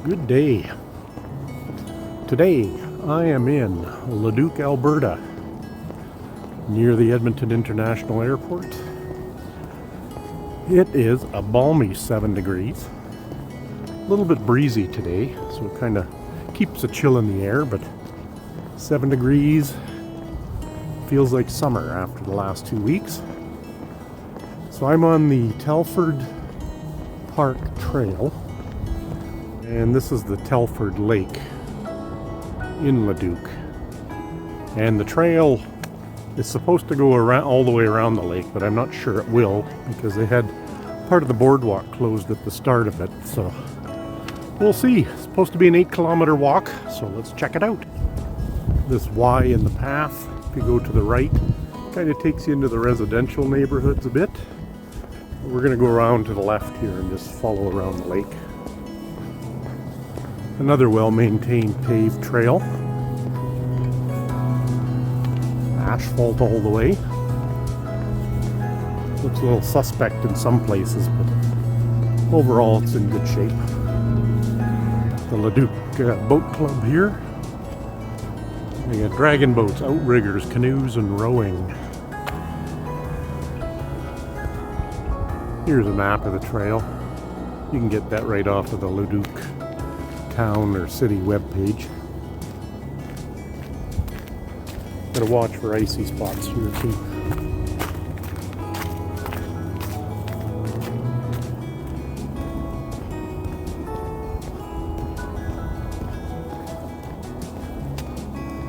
Good day. Today I am in Leduc, Alberta, near the Edmonton International Airport. It is a balmy 7 degrees. A little bit breezy today, so it kind of keeps a chill in the air, but 7 degrees feels like summer after the last 2 weeks. So I'm on the Telford Park trail, and this is the Telford Lake in Leduc. And the trail is supposed to go around all the way around the lake, but I'm not sure it will because they had part of the boardwalk closed at the start of it. So we'll see. It's supposed to be an 8-kilometer walk, so let's check it out. This Y in the path, if you go to the right, kind of takes you into the residential neighborhoods a bit. We're going to go around to the left here and just follow around the lake. Another well-maintained paved trail. Asphalt all the way. Looks a little suspect in some places, but overall it's in good shape. The Leduc Boat Club here. We got dragon boats, outriggers, canoes, and rowing. Here's a map of the trail. You can get that right off of the Leduc town or city webpage. Gotta watch for icy spots here too.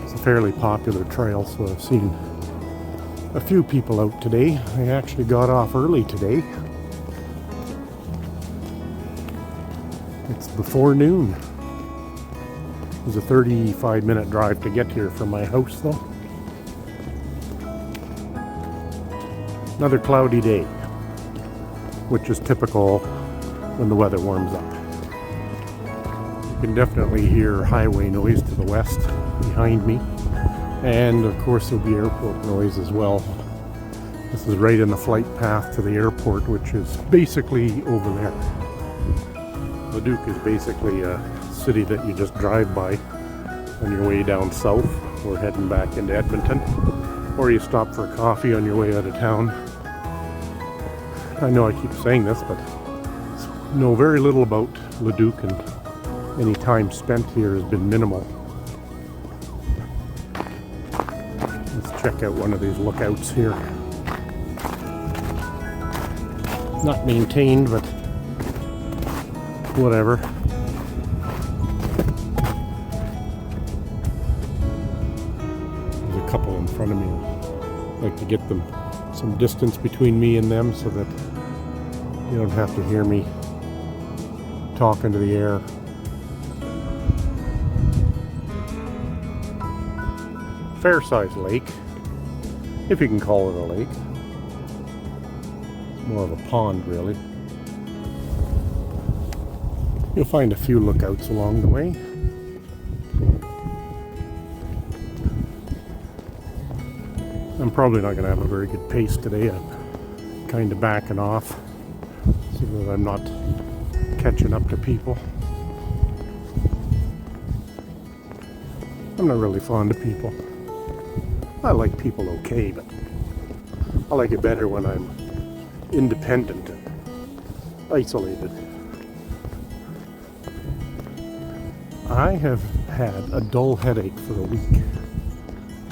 It's a fairly popular trail, so I've seen a few people out today. I actually got off early today. It's before noon. It was a 35-minute drive to get here from my house, though. Another cloudy day, which is typical when the weather warms up. You can definitely hear highway noise to the west behind me, and of course there'll be airport noise as well. This is right in the flight path to the airport, which is basically over there. Leduc is basically a city that you just drive by on your way down south or heading back into Edmonton, or you stop for a coffee on your way out of town. I know I keep saying this, but I know very little about Leduc, and any time spent here has been minimal. Let's check out one of these lookouts here. Not maintained, but whatever. There's a couple in front of me. I like to get them some distance between me and them so that you don't have to hear me talking to the air. Fair-sized lake, if you can call it a lake. It's more of a pond, really. You'll find a few lookouts along the way. I'm probably not going to have a very good pace today. I'm kind of backing off so that I'm not catching up to people. I'm not really fond of people. I like people okay, but I like it better when I'm independent and isolated. I have had a dull headache for a week.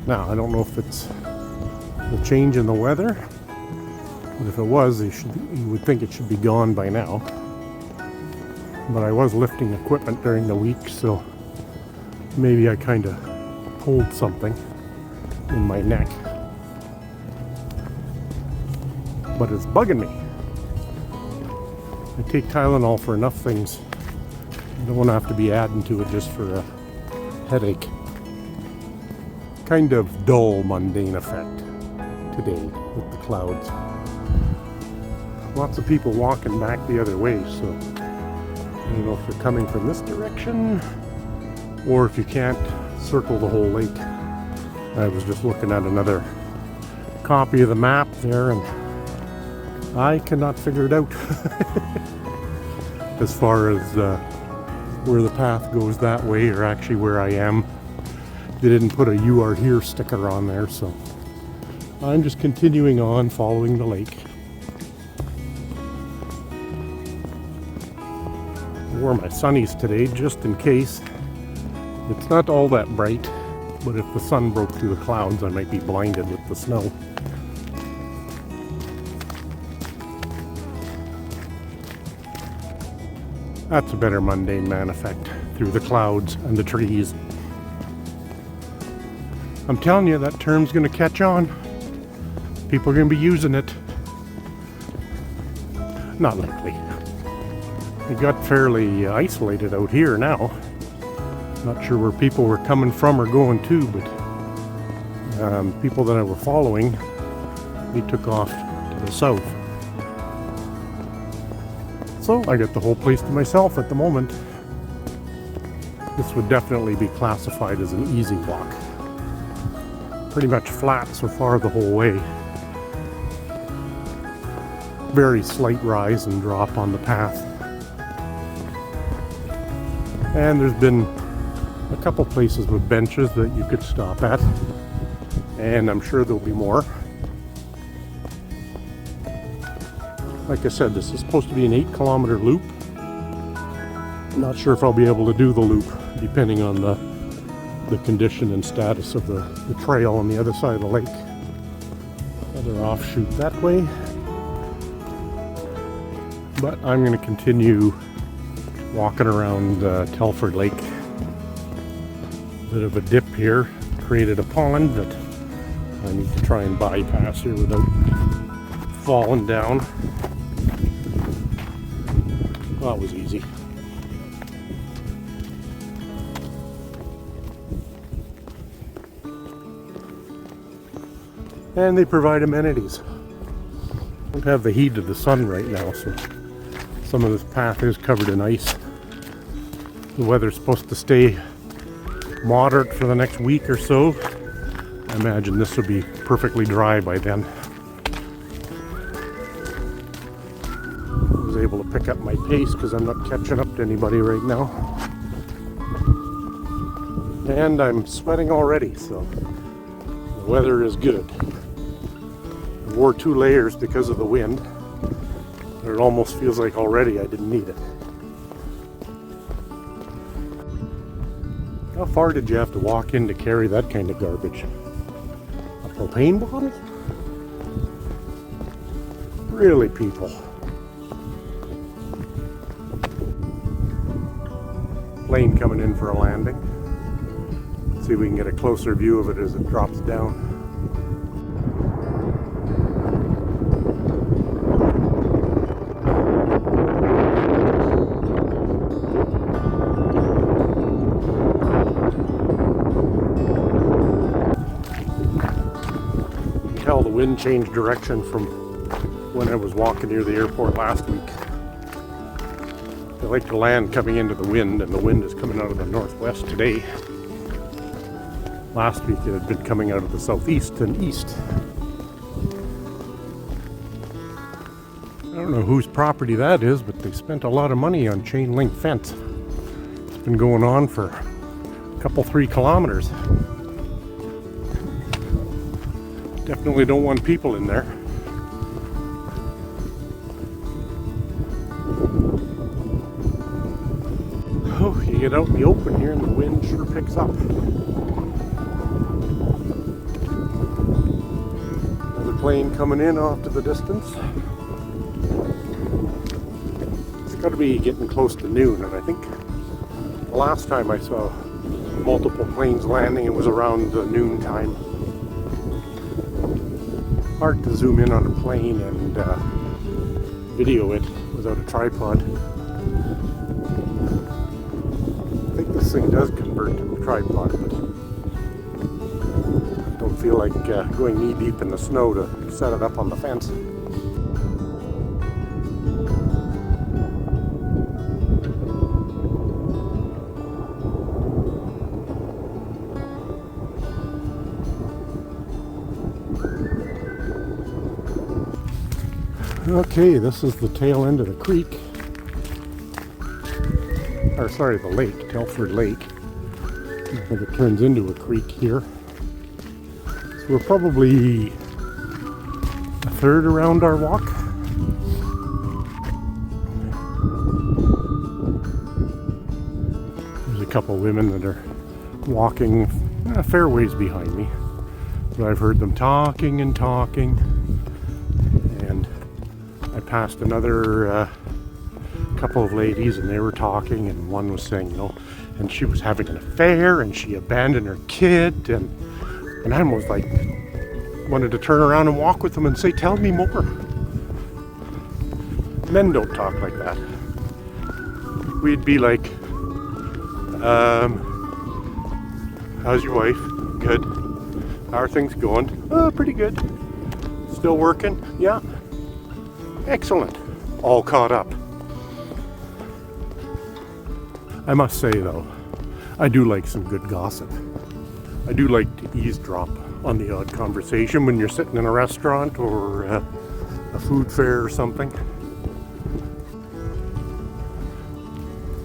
Now, I don't know if it's the change in the weather, but if it was, you would think it should be gone by now. But I was lifting equipment during the week, so maybe I kind of pulled something in my neck. But it's bugging me. I take Tylenol for enough things. You don't want to have to be adding to it just for a headache. Kind of dull, mundane effect today with the clouds. Lots of people walking back the other way, so I don't know if they're coming from this direction or if you can't circle the whole lake. I was just looking at another copy of the map there and I cannot figure it out. As far as where the path goes that way, or actually where I am. They didn't put a "You Are Here" sticker on there, so I'm just continuing on following the lake. I wore my sunnies today just in case. It's not all that bright, but if the sun broke through the clouds, I might be blinded with the snow. That's a better Mundane Man effect through the clouds and the trees. I'm telling you, that term's going to catch on. People are going to be using it. Not likely. It got fairly isolated out here now. Not sure where people were coming from or going to, but people that I were following, they took off to the south. So I got the whole place to myself at the moment. This would definitely be classified as an easy walk. Pretty much flat so far the whole way. Very slight rise and drop on the path. And there's been a couple places with benches that you could stop at. And I'm sure there'll be more. Like I said, this is supposed to be an 8-kilometer loop. I'm not sure if I'll be able to do the loop, depending on the condition and status of the trail on the other side of the lake. Another offshoot that way. But I'm going to continue walking around Telford Lake. Bit of a dip here. Created a pond that I need to try and bypass here without falling down. Well, that was easy. And they provide amenities. Don't have the heat of the sun right now, so some of this path is covered in ice. The weather's supposed to stay moderate for the next week or so. I imagine this will be perfectly dry by then. I was able to pick up my pace because I'm not catching up to anybody right now. And I'm sweating already, so the weather is good. I wore 2 layers because of the wind. It almost feels like already I didn't need it. How far did you have to walk in to carry that kind of garbage? A propane bottle? Really, people? Plane coming in for a landing. Let's see if we can get a closer view of it as it drops down. The wind changed direction from when I was walking near the airport last week. They like to land coming into the wind, and the wind is coming out of the northwest today. Last week it had been coming out of the southeast and east. I don't know whose property that is, but they spent a lot of money on chain link fence. It's been going on for a couple, 3 kilometers. Definitely don't want people in there. Oh, you get out in the open here and the wind sure picks up. Another plane coming in off to the distance. It's got to be getting close to noon, and I think the last time I saw multiple planes landing, it was around noon time. Hard to zoom in on a plane and video it without a tripod. I think this thing does convert to a tripod, but I don't feel like going knee deep in the snow to set it up on the fence. Okay, this is the tail end of the creek. or sorry, the lake, Telford Lake. I think it turns into a creek here. So we're probably a third around our walk. There's a couple women that are walking a fair ways behind me. But I've heard them talking and talking. And I passed another couple of ladies and they were talking, and one was saying, you know, and she was having an affair and she abandoned her kid, and I almost like wanted to turn around and walk with them and say, tell me more. Men don't talk like that. We'd be like, how's your wife? Good. How are things going? Oh, pretty good. Still working? Yeah. Excellent. All caught up. I must say though, I do like some good gossip. I do like to eavesdrop on the odd conversation when you're sitting in a restaurant or a food fair or something.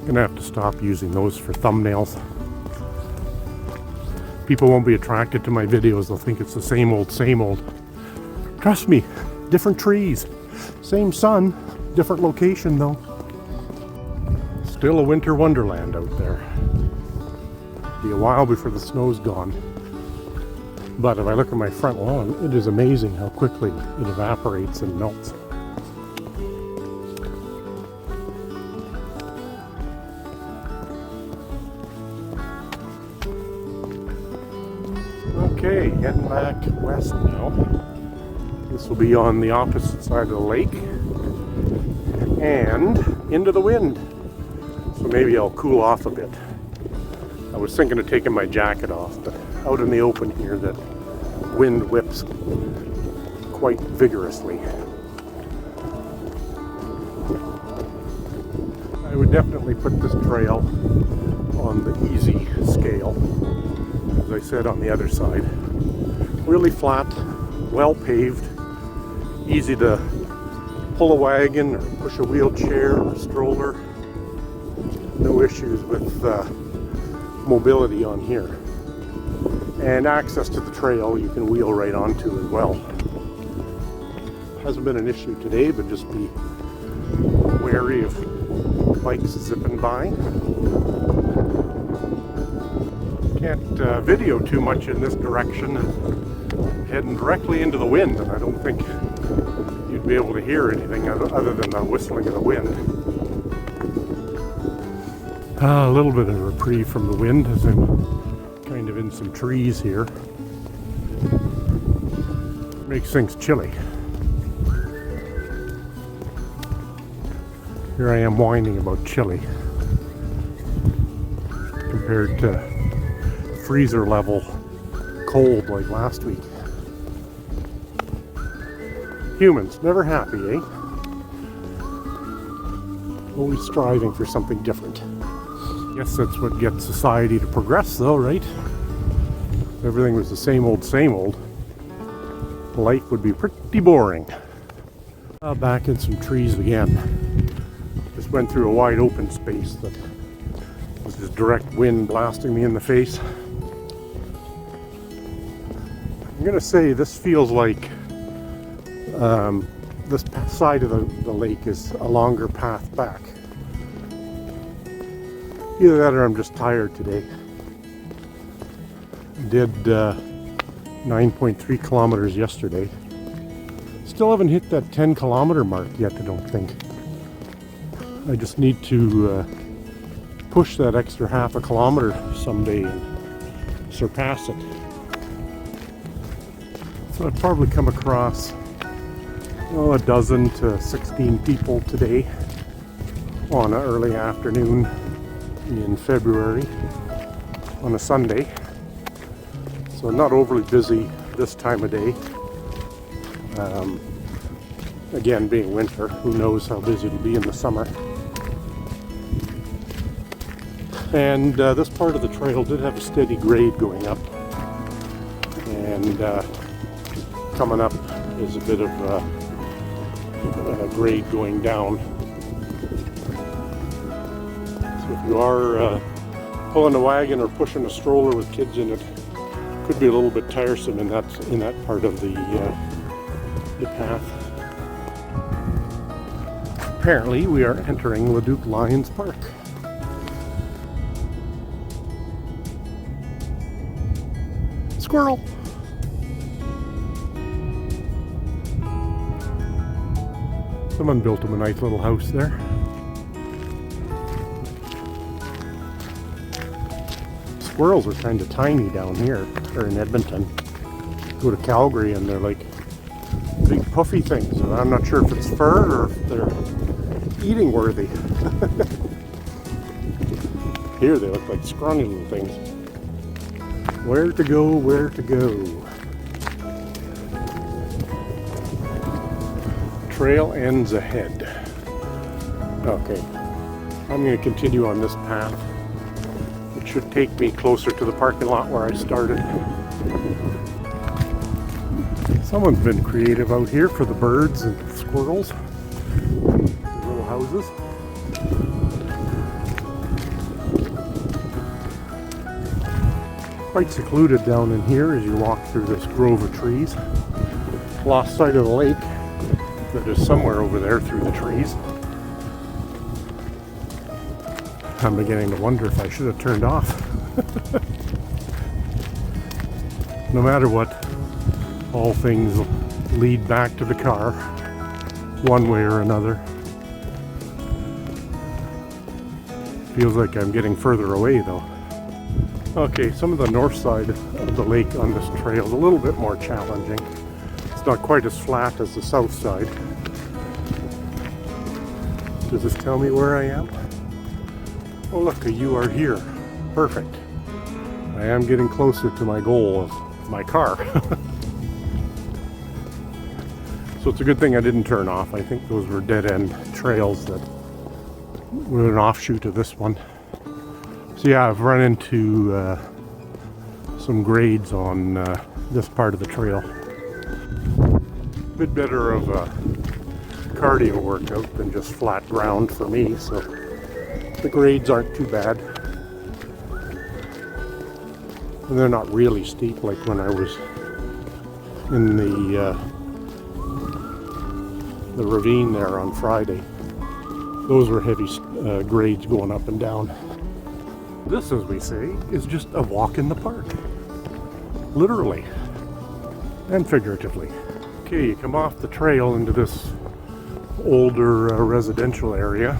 Gonna have to stop using those for thumbnails. People won't be attracted to my videos. They'll think it's the same old, same old. Trust me, different trees, same sun, different location though. Still a winter wonderland out there. Be a while before the snow's gone. But if I look at my front lawn, it is amazing how quickly it evaporates and melts. Okay, heading back west now. This will be on the opposite side of the lake and into the wind. So maybe I'll cool off a bit. I was thinking of taking my jacket off, but out in the open here, the wind whips quite vigorously. I would definitely put this trail on the easy scale, as I said on the other side. Really flat, well paved, easy to pull a wagon or push a wheelchair or a stroller. No issues with mobility on here. And access to the trail you can wheel right onto as well. Hasn't been an issue today, but just be wary of bikes zipping by. Can't video too much in this direction. Heading directly into the wind, and I don't think you'd be able to hear anything other than the whistling of the wind. A little bit of a reprieve from the wind as I'm kind of in some trees here. Makes things chilly. Here I am whining about chilly compared to freezer level cold like last week. Humans, never happy, eh? Always striving for something different. Guess that's what gets society to progress though, right? If everything was the same old, life would be pretty boring. Back in some trees again. Just went through a wide open space that was just direct wind blasting me in the face. I'm gonna say this feels like this side of the lake is a longer path back. Either that or I'm just tired today. Did 9.3 kilometers yesterday. Still haven't hit that 10 kilometer mark yet, I don't think. I just need to push that extra half a kilometer someday and surpass it. So I've probably come across a dozen to 16 people today on an early afternoon in February on a Sunday. So not overly busy this time of day. Again, being winter, who knows how busy it'll be in the summer. And this part of the trail did have a steady grade going up, and coming up is a bit of a grade going down. So if you are pulling a wagon or pushing a stroller with kids in it, could be a little bit tiresome in that part of the path. Apparently, we are entering Leduc Lions Park. Squirrel! Someone built him a nice little house there. Squirrels are kind of tiny down here, or in Edmonton. Go to Calgary and they're like big puffy things. And I'm not sure if it's fur or if they're eating worthy. Here they look like scrawny little things. Where to go, where to go. Trail ends ahead. Okay, I'm going to continue on this path. It should take me closer to the parking lot where I started. Someone's been creative out here for the birds and squirrels. The little houses. Quite secluded down in here as you walk through this grove of trees. Lost sight of the lake that is somewhere over there through the trees. I'm beginning to wonder if I should have turned off. No matter what, all things lead back to the car, one way or another. Feels like I'm getting further away though. Okay, some of the north side of the lake on this trail is a little bit more challenging. It's not quite as flat as the south side. Does this tell me where I am? Oh look, you are here. Perfect. I am getting closer to my goal of my car. So it's a good thing I didn't turn off. I think those were dead-end trails that were an offshoot of this one. So yeah, I've run into some grades on this part of the trail. A bit better of a cardio workout than just flat ground for me, so the grades aren't too bad. And they're not really steep like when I was in the ravine there on Friday. Those were heavy grades going up and down. This, as we say, is just a walk in the park. Literally and figuratively. Okay, you come off the trail into this older residential area,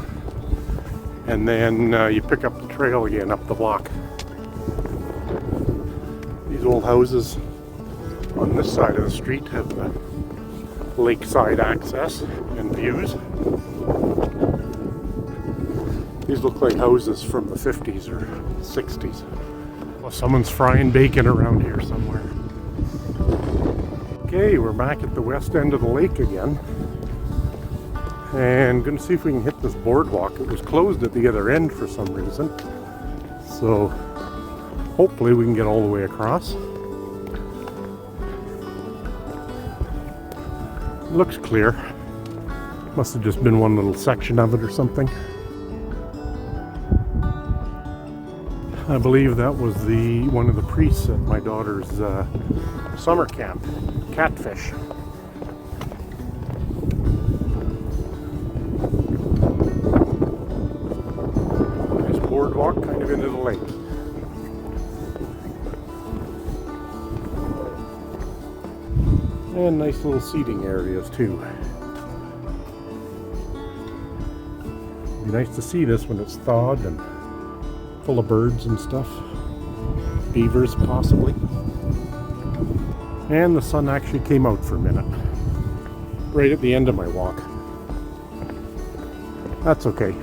and then you pick up the trail again up the block. These old houses on this side of the street have the lakeside access and views. These look like houses from the 50s or 60s. Well, someone's frying bacon around here somewhere. Okay, we're back at the west end of the lake again. And gonna see if we can hit this boardwalk. It was closed at the other end for some reason. So hopefully we can get all the way across. Looks clear. Must have just been one little section of it or something. I believe that was one of the priests at my daughter's summer camp, Catfish. Nice boardwalk kind of into the lake. And nice little seating areas too. It'd be nice to see this when it's thawed and full of birds and stuff. Beavers possibly. And the sun actually came out for a minute. Right at the end of my walk. That's okay.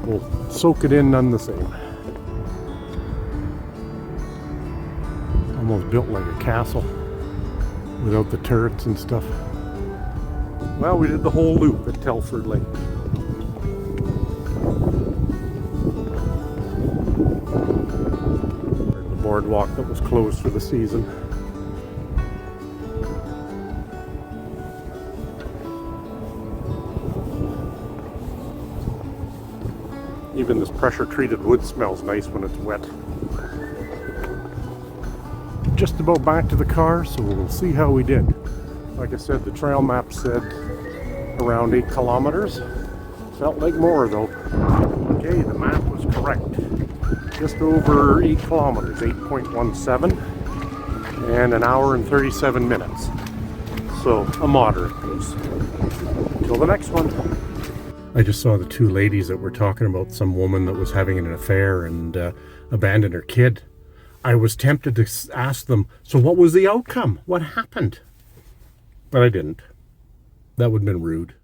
We'll soak it in none the same. Almost built like a castle without the turrets and stuff. Well, we did the whole loop at Telford Lake. The boardwalk that was closed for the season. Even this pressure-treated wood smells nice when it's wet. Just about back to the car, so we'll see how we did. Like I said, the trail map said around 8 kilometers. Felt like more though. Okay, the map was correct. Just over 8 kilometers, 8.17, and an hour and 37 minutes. So a moderate pace. Till the next one. I just saw the two ladies that were talking about some woman that was having an affair and abandoned her kid. I was tempted to ask them, so what was the outcome? What happened? But I didn't. That would have been rude.